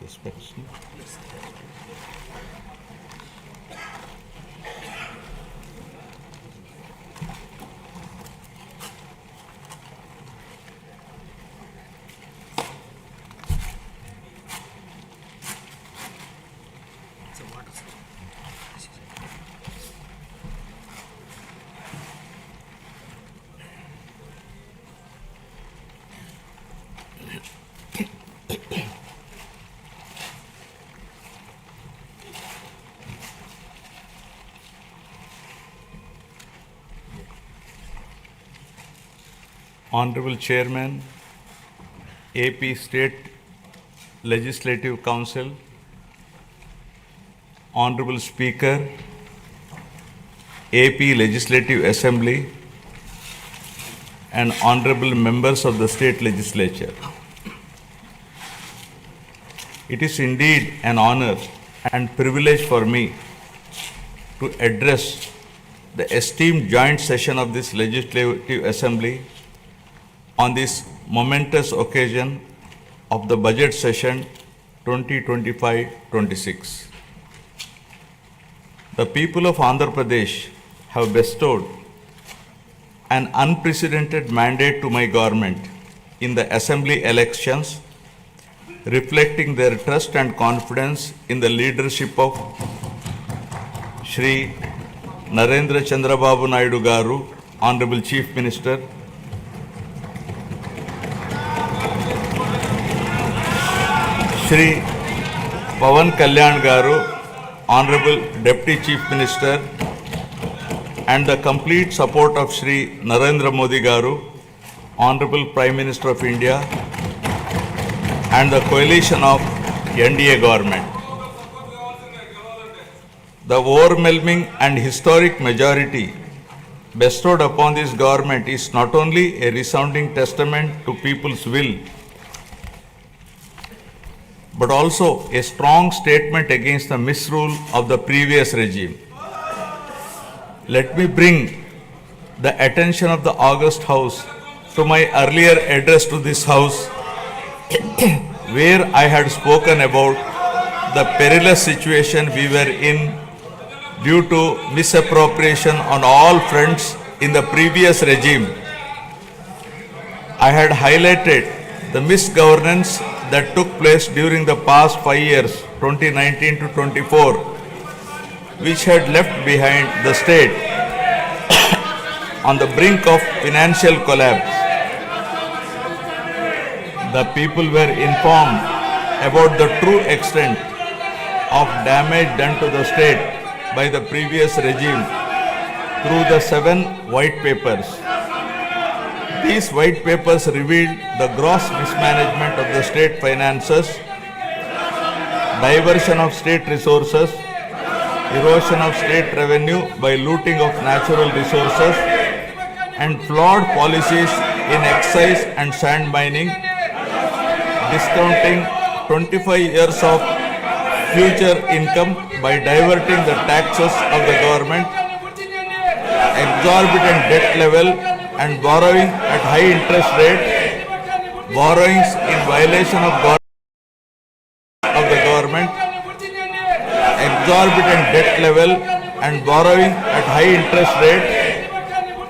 respects. Honorable Chairman, AP State Legislative Council, Honorable Speaker, AP Legislative Assembly, and Honorable Members of the State Legislature. It is indeed an honor and privilege for me to address the esteemed joint session of this Legislative Assembly on this momentous occasion of the budget session 2025-26. The people of Andhra Pradesh have bestowed an unprecedented mandate to my government in the assembly elections, reflecting their trust and confidence in the leadership of Shri Narendra Chandrababu Naidu Garu, Honorable Chief Minister, Shri Pawan Kalyan Garu, Honorable Deputy Chief Minister, and the complete support of Shri Narendra Modi Garu, Honorable Prime Minister of India, and the coalition of NDA government. The overwhelming and historic majority bestowed upon this government is not only a resounding testament to people's will, but also a strong statement against the misrule of the previous regime. Let me bring the attention of the August House to my earlier address to this House, where I had spoken about the perilous situation we were in due to misappropriation on all fronts in the previous regime. I had highlighted the misgovernance that took place during the past 5 years, 2019 to 24, which had left behind the state on the brink of financial collapse. The people were informed about the true extent of damage done to the state by the previous regime through the 7 white papers. These white papers revealed the gross mismanagement of the state finances, diversion of state resources, erosion of state revenue by looting of natural resources, and flawed policies in excise and sand mining, discounting 25 years of future income by diverting the taxes of the government, exorbitant debt level and borrowing at high interest rate, borrowings in violation of the government, exorbitant debt level and borrowing at high interest rate,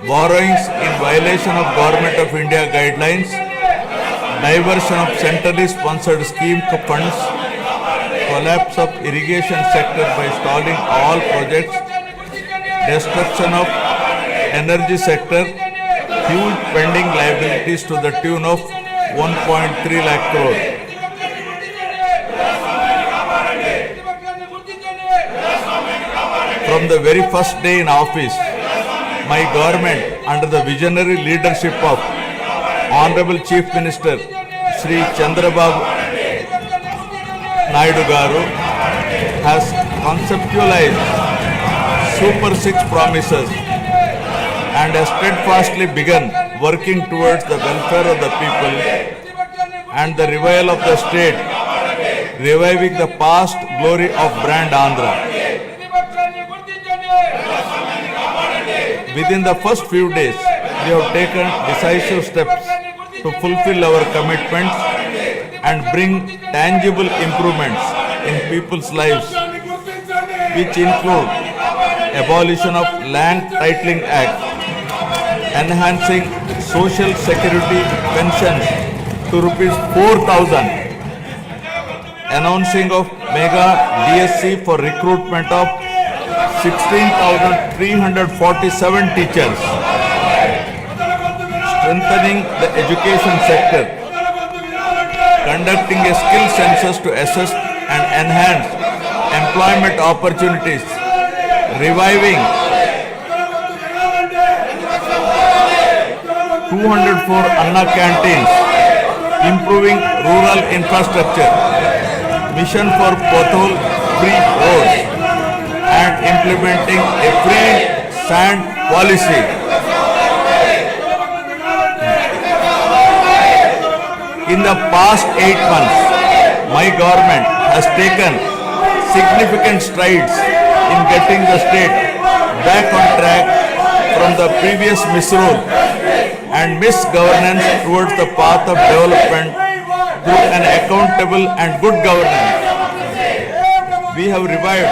borrowings in violation of Government of India guidelines, diversion of centrally sponsored scheme funds, collapse of irrigation sector by stalling all projects, destruction of energy sector, huge pending liabilities to the tune of 1.3 lakh crore. From the very first day in office, my government, under the visionary leadership of Honorable Chief Minister Shri Chandrababu Naidu Garu, has conceptualized Super 6 promises and has steadfastly begun working towards the welfare of the people and the revival of the state, reviving the past glory of brand Andhra. Within the first few days, we have taken decisive steps to fulfill our commitments and bring tangible improvements in people's lives, which include abolition of Land Titling Act, enhancing social security pensions to rupees 4,000, announcing of mega DSC for recruitment of 16,347 teachers, strengthening the education sector, conducting a skill census to assess and enhance employment opportunities, reviving 204 Anna canteens, improving rural infrastructure, mission for pothole-free roads, and implementing a free sand policy. In the past 8 months, my government has taken significant strides in getting the state back on track from the previous misrule and misgovernance towards the path of development through an accountable and good governance. We have revived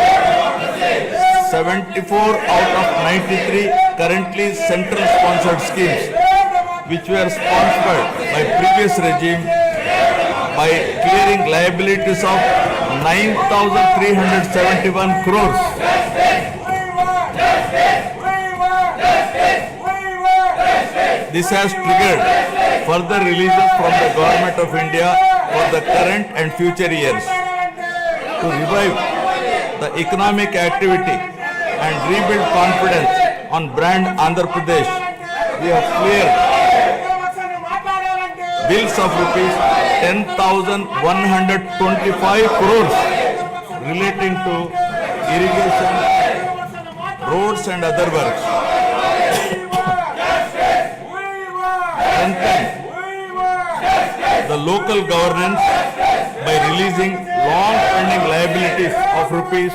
74 out of 93 currently central sponsored schemes which were sponsored by previous regime by clearing liabilities of 9,371 crores. This has triggered further releases from the Government of India for the current and future years. To revive the economic activity and rebuild confidence on brand Andhra Pradesh, we have cleared bills of rupees 10,125 crores relating to irrigation, roads and other works. Strengthen the local governance by releasing long-pending liabilities of rupees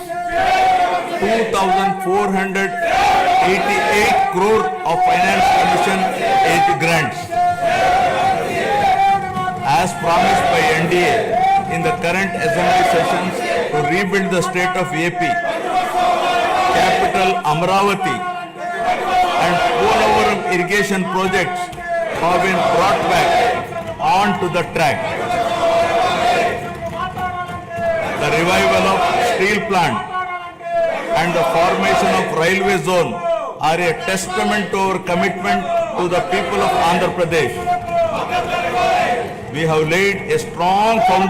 2,488 crore of Finance Commission age grants. As promised by NDA in the current assembly sessions to rebuild the state of AP, capital Amravati and Polavaram irrigation projects have been brought back onto the track. The revival of steel plant and the formation of railway zone are a testament to our commitment to the people of Andhra Pradesh. We have laid a strong foundation